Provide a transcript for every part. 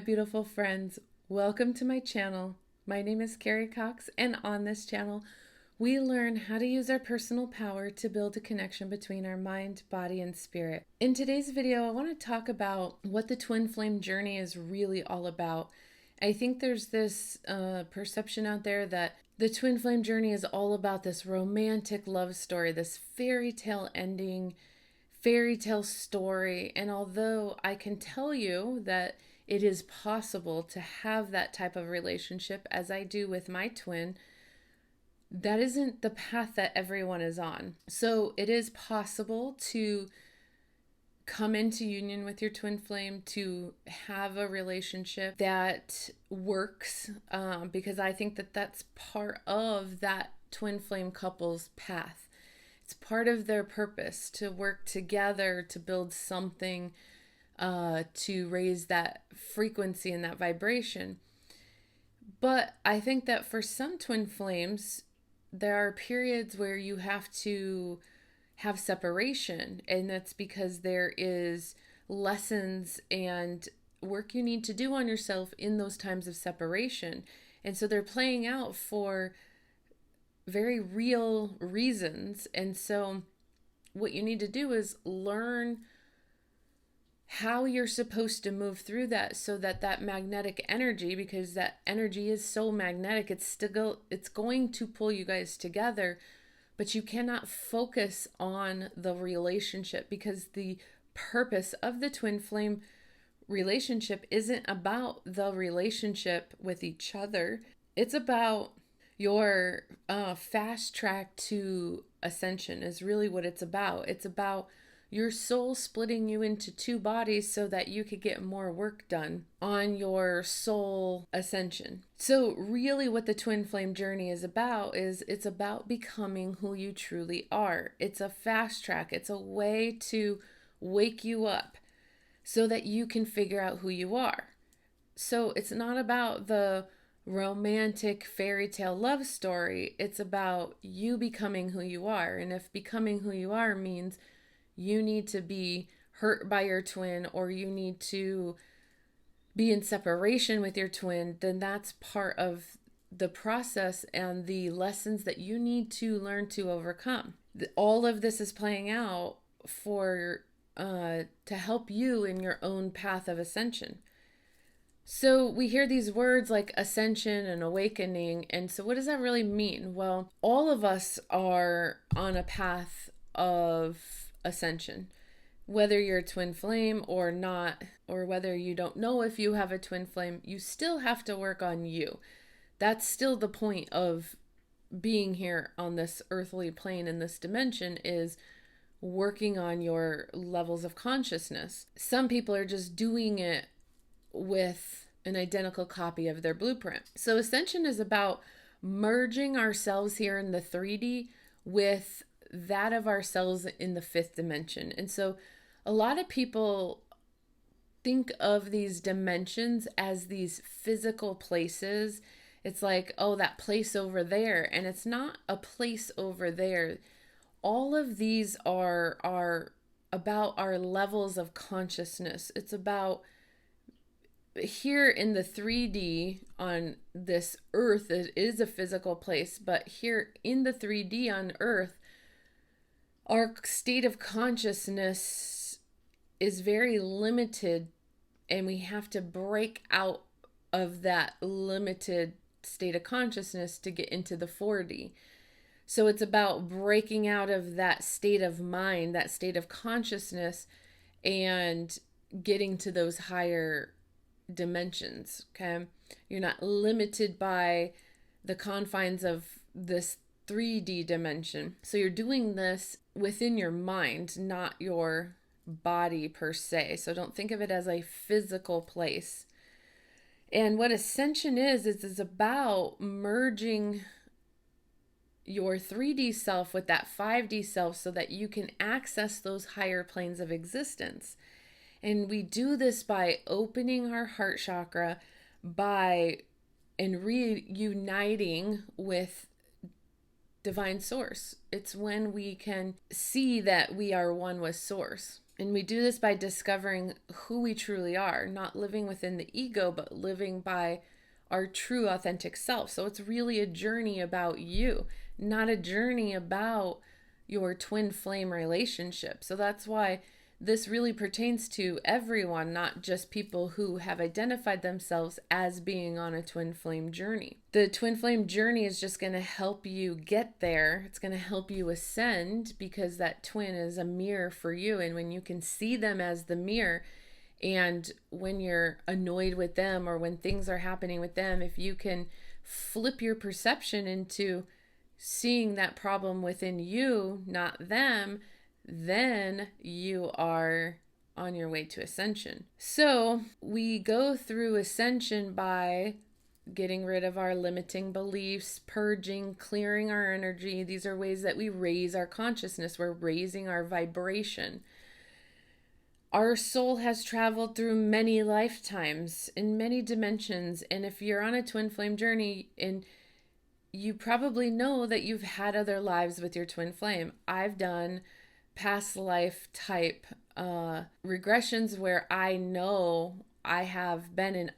beautiful friends. Welcome to my channel. My name is Carrie Cox, and on this channel, we learn how to use our personal power to build a connection between our mind, body, and spirit. In today's video, I want to talk about what the twin flame journey is really all about. I think there's this perception out there that the twin flame journey is all about this romantic love story, this fairy tale ending, fairy tale story. And although I can tell you that it is possible to have that type of relationship as I do with my twin, that isn't the path that everyone is on. So it is possible to come into union with your twin flame, to have a relationship that works, because I think that that's part of that twin flame couple's path. It's part of their purpose to work together to build something, to raise that frequency and that vibration. But I think that for some twin flames, there are periods where you have to have separation, and that's because there is lessons and work you need to do on yourself in those times of separation. And so they're playing out for very real reasons. And so what you need to do is learn how you're supposed to move through that, so that that magnetic energy, because that energy is so magnetic, it's going to pull you guys together. But you cannot focus on the relationship, because the purpose of the twin flame relationship isn't about the relationship with each other. It's about your fast track to ascension is really what it's about. It's about your soul splitting you into two bodies so that you could get more work done on your soul ascension. So really what the twin flame journey is about is it's about becoming who you truly are. It's a fast track. It's a way to wake you up so that you can figure out who you are. So it's not about the romantic fairy tale love story. It's about you becoming who you are. And if becoming who you are means you need to be hurt by your twin, or you need to be in separation with your twin, then that's part of the process and the lessons that you need to learn to overcome. All of this is playing out for to help you in your own path of ascension. So we hear these words like ascension and awakening. And so what does that really mean? Well, all of us are on a path of ascension, whether you're a twin flame or not, or whether you don't know if you have a twin flame, you still have to work on you. That's still the point of being here on this earthly plane in this dimension, is working on your levels of consciousness. Some people are just doing it with an identical copy of their blueprint. So ascension is about merging ourselves here in the 3D with that of ourselves in the 5th dimension. And so a lot of people think of these dimensions as these physical places. It's like, oh, that place over there. And it's not a place over there. All of these are about our levels of consciousness. It's about here in the 3D on this earth, it is a physical place, but here in the 3D on earth, our state of consciousness is very limited, and we have to break out of that limited state of consciousness to get into the 4D. So it's about breaking out of that state of mind, that state of consciousness, and getting to those higher dimensions. Okay, you're not limited by the confines of this 3D dimension. So you're doing this within your mind, not your body per se. So don't think of it as a physical place. And what ascension is about merging your 3D self with that 5D self so that you can access those higher planes of existence. And we do this by opening our heart chakra, and reuniting with divine source. It's when we can see that we are one with source. And we do this by discovering who we truly are, not living within the ego, but living by our true authentic self. So it's really a journey about you, not a journey about your twin flame relationship. So that's why this really pertains to everyone, not just people who have identified themselves as being on a twin flame journey. The twin flame journey is just going to help you get there. It's going to help you ascend because that twin is a mirror for you. And when you can see them as the mirror, and when you're annoyed with them or when things are happening with them, if you can flip your perception into seeing that problem within you, not them, then you are on your way to ascension. So we go through ascension by getting rid of our limiting beliefs, purging, clearing our energy. These are ways that we raise our consciousness. We're raising our vibration. Our soul has traveled through many lifetimes in many dimensions. And if you're on a twin flame journey, and you probably know that you've had other lives with your twin flame. I've done past life type regressions where I know I have been in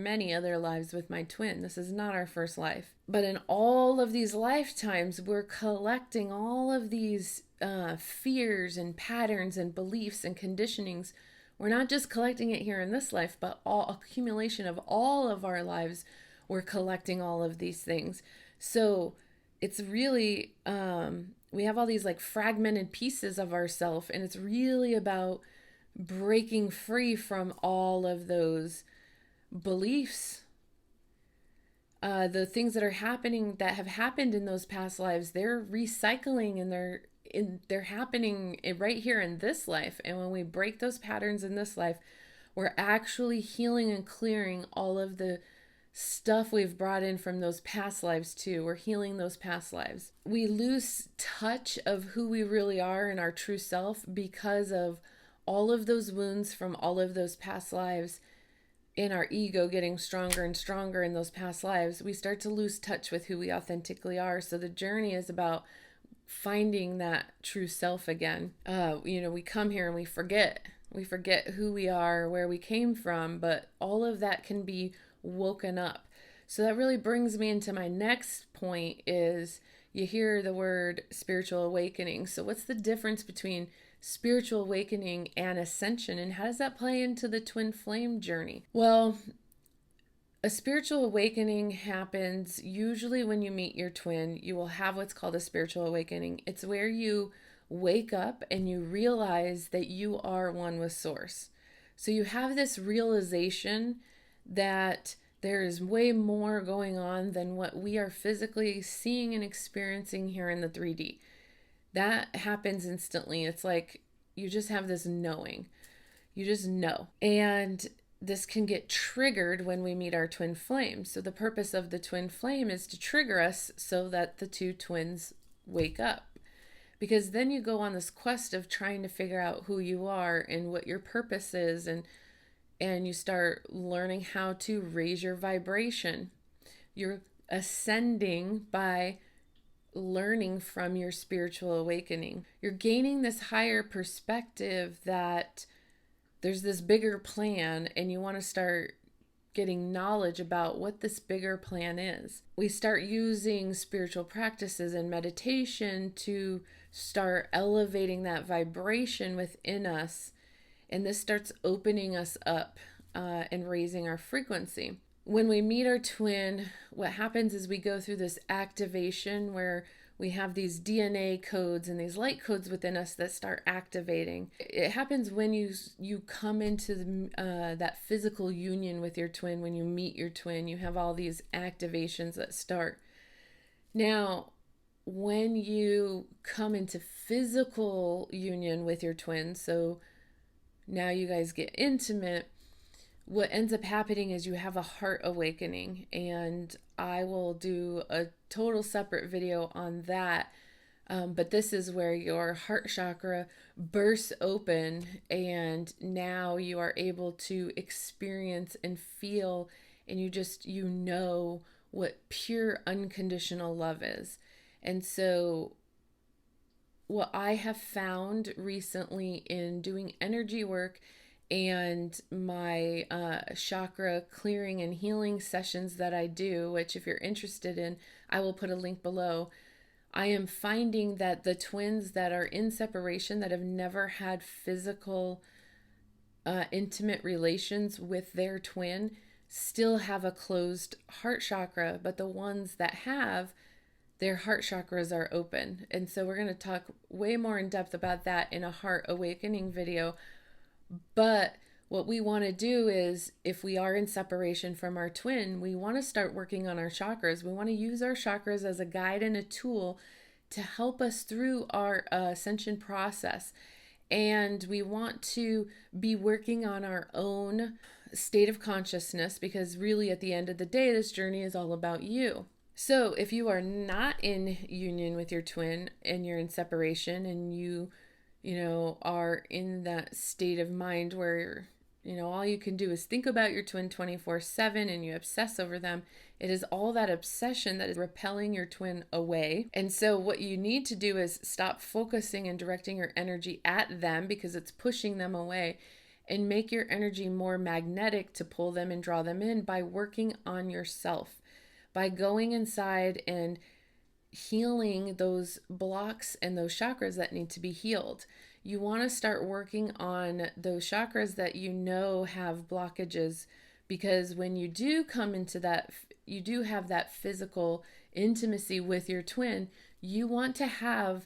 many other lives with my twin. This is not our first life. But in all of these lifetimes, we're collecting all of these fears and patterns and beliefs and conditionings. We're not just collecting it here in this life, but all accumulation of all of our lives. We're collecting all of these things. So it's really, we have all these like fragmented pieces of ourself, and it's really about breaking free from all of those beliefs. The things that are happening, that have happened in those past lives, they're recycling, and they're happening right here in this life. And when we break those patterns in this life, we're actually healing and clearing all of the stuff we've brought in from those past lives too. We're healing those past lives. We lose touch of who we really are and our true self because of all of those wounds from all of those past lives, and our ego getting stronger and stronger in those past lives. We start to lose touch with who we authentically are. So the journey is about finding that true self again. We come here and we forget who we are, where we came from, but all of that can be woken up. So that really brings me into my next point. Is you hear the word spiritual awakening. So what's the difference between spiritual awakening and ascension, and how does that play into the twin flame journey? Well, a spiritual awakening happens usually when you meet your twin. You will have what's called a spiritual awakening. It's where you wake up and you realize that you are one with source. So you have this realization that there is way more going on than what we are physically seeing and experiencing here in the 3D. That happens instantly. It's like you just have this knowing. You just know. And this can get triggered when we meet our twin flame. So the purpose of the twin flame is to trigger us so that the two twins wake up. Because then you go on this quest of trying to figure out who you are and what your purpose is, and you start learning how to raise your vibration. You're ascending by learning from your spiritual awakening. You're gaining this higher perspective that there's this bigger plan, and you want to start getting knowledge about what this bigger plan is. We start using spiritual practices and meditation to start elevating that vibration within us, and this starts opening us up and raising our frequency. When we meet our twin, what happens is we go through this activation where we have these DNA codes and these light codes within us that start activating. It happens when you come into that physical union with your twin. When you meet your twin, you have all these activations that start. Now, when you come into physical union with your twin, so now you guys get intimate, what ends up happening is you have a heart awakening, and I will do a total separate video on that. But this is where your heart chakra bursts open, and now you are able to experience and feel, and you know what pure unconditional love is. And so what I have found recently in doing energy work and my chakra clearing and healing sessions that I do, which if you're interested in, I will put a link below. I am finding that the twins that are in separation, that have never had physical, intimate relations with their twin, still have a closed heart chakra, but the ones that have, their heart chakras are open. And so we're going to talk way more in depth about that in a heart awakening video. But what we want to do is, if we are in separation from our twin, we want to start working on our chakras. We want to use our chakras as a guide and a tool to help us through our ascension process. And we want to be working on our own state of consciousness, because really at the end of the day, this journey is all about you. So if you are not in union with your twin and you're in separation, and you are in that state of mind where, all you can do is think about your twin 24/7 and you obsess over them, it is all that obsession that is repelling your twin away. And so what you need to do is stop focusing and directing your energy at them, because it's pushing them away, and make your energy more magnetic to pull them and draw them in by working on yourself, by going inside and healing those blocks and those chakras that need to be healed. You want to start working on those chakras that have blockages, because when you do come into that, you do have that physical intimacy with your twin, you want to have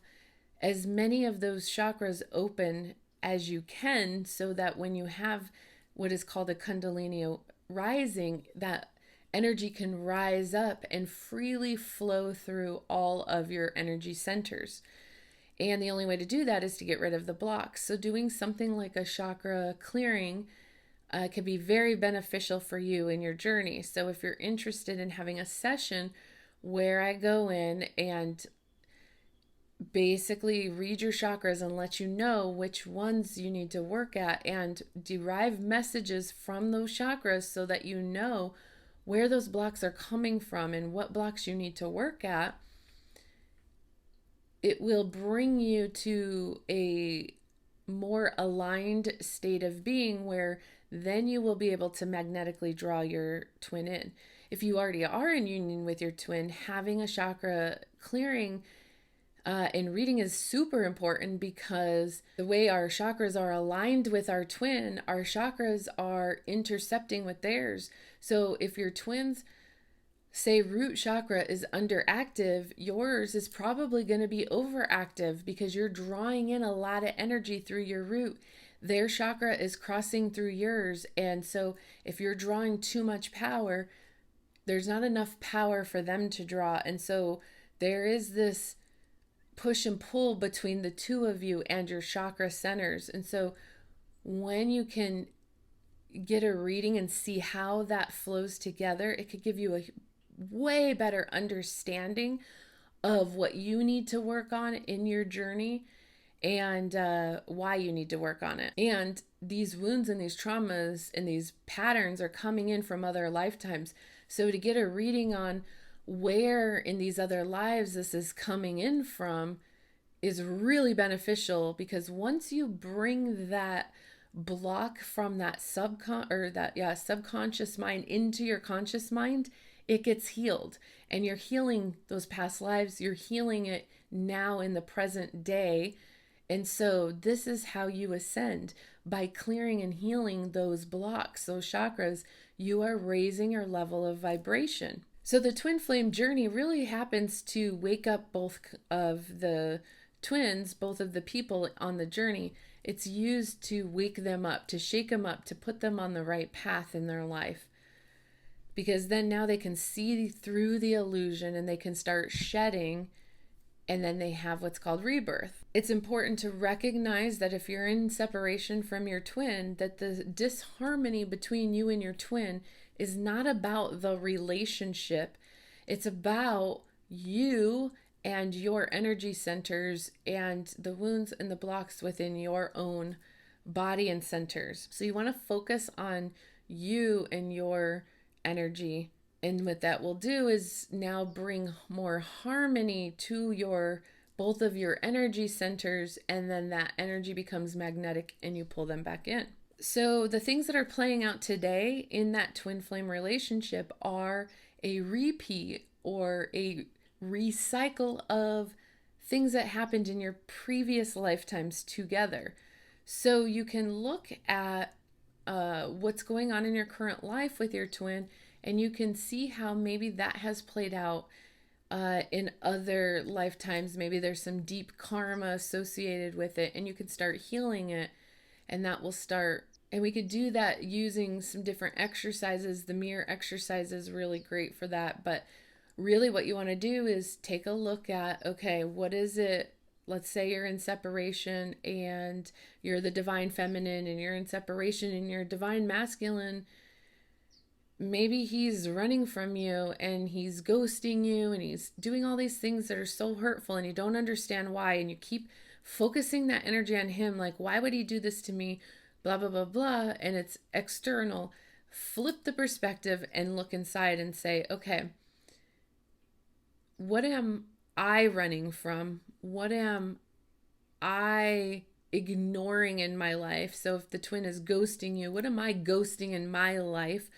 as many of those chakras open as you can, so that when you have what is called a kundalini rising, that energy can rise up and freely flow through all of your energy centers. And the only way to do that is to get rid of the blocks. So doing something like a chakra clearing can be very beneficial for you in your journey. So if you're interested in having a session where I go in and basically read your chakras and let you know which ones you need to work at, and derive messages from those chakras so that you know where those blocks are coming from and what blocks you need to work at, it will bring you to a more aligned state of being, where then you will be able to magnetically draw your twin in. If you already are in union with your twin, having a chakra clearing and reading is super important, because the way our chakras are aligned with our twin, our chakras are intercepting with theirs. So if your twin's, say, root chakra is underactive, yours is probably going to be overactive, because you're drawing in a lot of energy through your root. Their chakra is crossing through yours. And so if you're drawing too much power, there's not enough power for them to draw. And so there is this push and pull between the two of you and your chakra centers. And so when you can get a reading and see how that flows together, it could give you a way better understanding of what you need to work on in your journey, and why you need to work on it. And these wounds and these traumas and these patterns are coming in from other lifetimes. So to get a reading on where in these other lives this is coming in from is really beneficial, because once you bring that block from that subconscious mind into your conscious mind, it gets healed. And you're healing those past lives, you're healing it now in the present day. And so this is how you ascend, by clearing and healing those blocks, those chakras. You are raising your level of vibration. So the twin flame journey really happens to wake up both of the twins, both of the people on the journey. It's used to wake them up, to shake them up, to put them on the right path in their life. Because then now they can see through the illusion and they can start shedding, and then they have what's called rebirth. It's important to recognize that if you're in separation from your twin, that the disharmony between you and your twin is not about the relationship. It's about you and your energy centers and the wounds and the blocks within your own body and centers. So you want to focus on you and your energy. And what that will do is now bring more harmony to your both of your energy centers, and then that energy becomes magnetic and you pull them back in. So the things that are playing out today in that twin flame relationship are a repeat or a recycle of things that happened in your previous lifetimes together. So you can look at what's going on in your current life with your twin, and you can see how maybe that has played out in other lifetimes. Maybe there's some deep karma associated with it, and you can start healing it, and that will start. And we could do that using some different exercises. The mirror exercise is really great for that. But really, what you want to do is take a look at, okay, what is it? Let's say you're in separation and you're the divine feminine, and you're in separation and you're divine masculine. Maybe he's running from you and he's ghosting you and he's doing all these things that are so hurtful, and you don't understand why, and you keep focusing that energy on him, like, why would he do this to me, blah blah blah blah, and it's external. Flip the perspective and look inside and say, okay, what am I running from? What am I ignoring in my life? So if the twin is ghosting you, what am I ghosting in my life?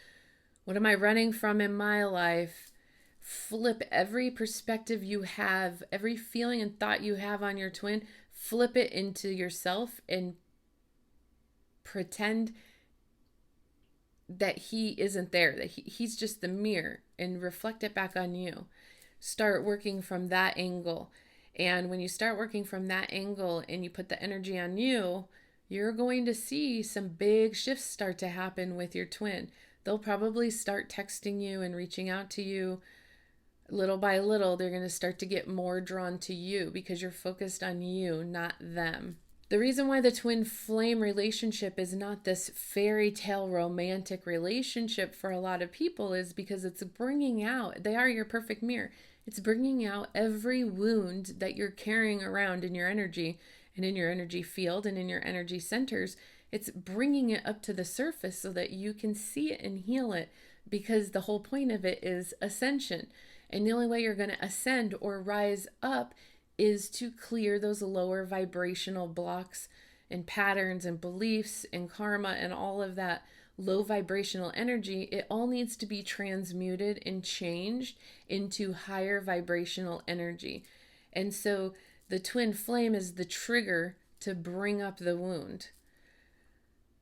What am I running from in my life? Flip every perspective you have, every feeling and thought you have on your twin, flip it into yourself and pretend that he isn't there, that he's just the mirror, and reflect it back on you. Start working from that angle. And when you start working from that angle and you put the energy on you, you're going to see some big shifts start to happen with your twin. They'll probably start texting you and reaching out to you little by little. They're going to start to get more drawn to you because you're focused on you, not them. The reason why the twin flame relationship is not this fairy tale romantic relationship for a lot of people is because it's bringing out, they are your perfect mirror. It's bringing out every wound that you're carrying around in your energy and in your energy field and in your energy centers. It's bringing it up to the surface so that you can see it and heal it, because the whole point of it is ascension. And the only way you're going to ascend or rise up is to clear those lower vibrational blocks and patterns and beliefs and karma and all of that low vibrational energy. It all needs to be transmuted and changed into higher vibrational energy. And so the twin flame is the trigger to bring up the wound.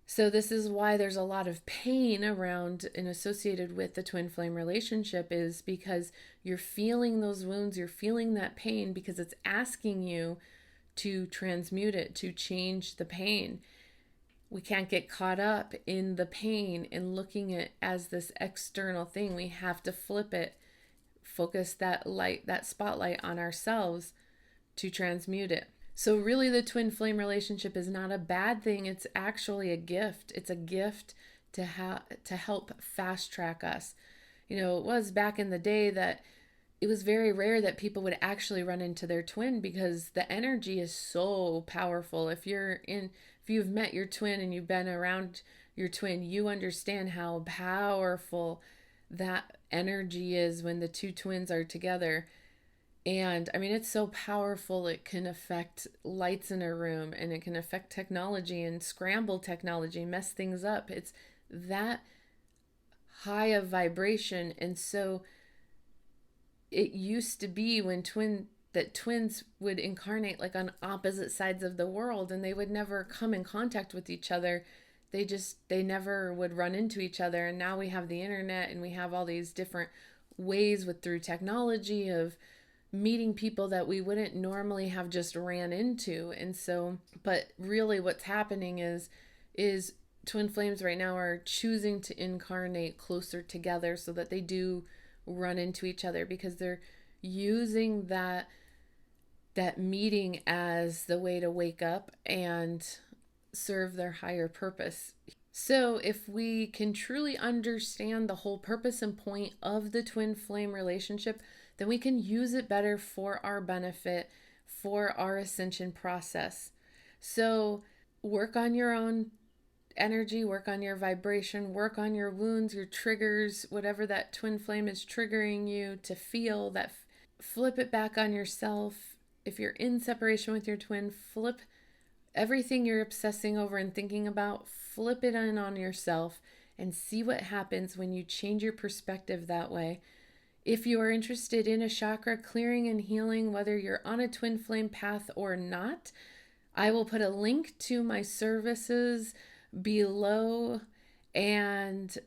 So this is why there's a lot of pain around and associated with the twin flame relationship, is because you're feeling those wounds, you're feeling that pain because it's asking you to transmute it, to change the pain. We can't get caught up in the pain and looking at it as this external thing. We have to flip it, focus that light, that spotlight on ourselves to transmute it. So really the twin flame relationship is not a bad thing. It's actually a gift. It's a gift to help fast track us. You know, it was back in the day that it was very rare that people would actually run into their twin because the energy is so powerful. If you've met your twin and you've been around your twin, you understand how powerful that energy is when the two twins are together. And I mean, it's so powerful, it can affect lights in a room, and it can affect technology and scramble technology, mess things up. It's that high of vibration. And so it used to be when twins would incarnate like on opposite sides of the world, and they would never come in contact with each other. They never would run into each other. And now we have the internet, and we have all these different ways through technology of meeting people that we wouldn't normally have just ran into. And so, but really what's happening is twin flames right now are choosing to incarnate closer together so that they do run into each other, because they're using that meeting as the way to wake up and serve their higher purpose. So if we can truly understand the whole purpose and point of the twin flame relationship, then we can use it better for our benefit, for our ascension process. So work on your own energy, work on your vibration, work on your wounds, your triggers, whatever that twin flame is triggering you to feel, that flip it back on yourself if you're in separation with your twin, flip everything you're obsessing over and thinking about, flip it in on yourself and see what happens when you change your perspective that way. If you are interested in a chakra clearing and healing, whether you're on a twin flame path or not, I will put a link to my services below and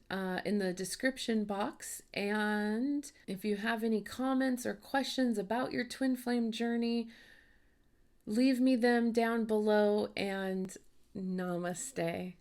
in the description box. And if you have any comments or questions about your twin flame journey, leave me them down below, and namaste.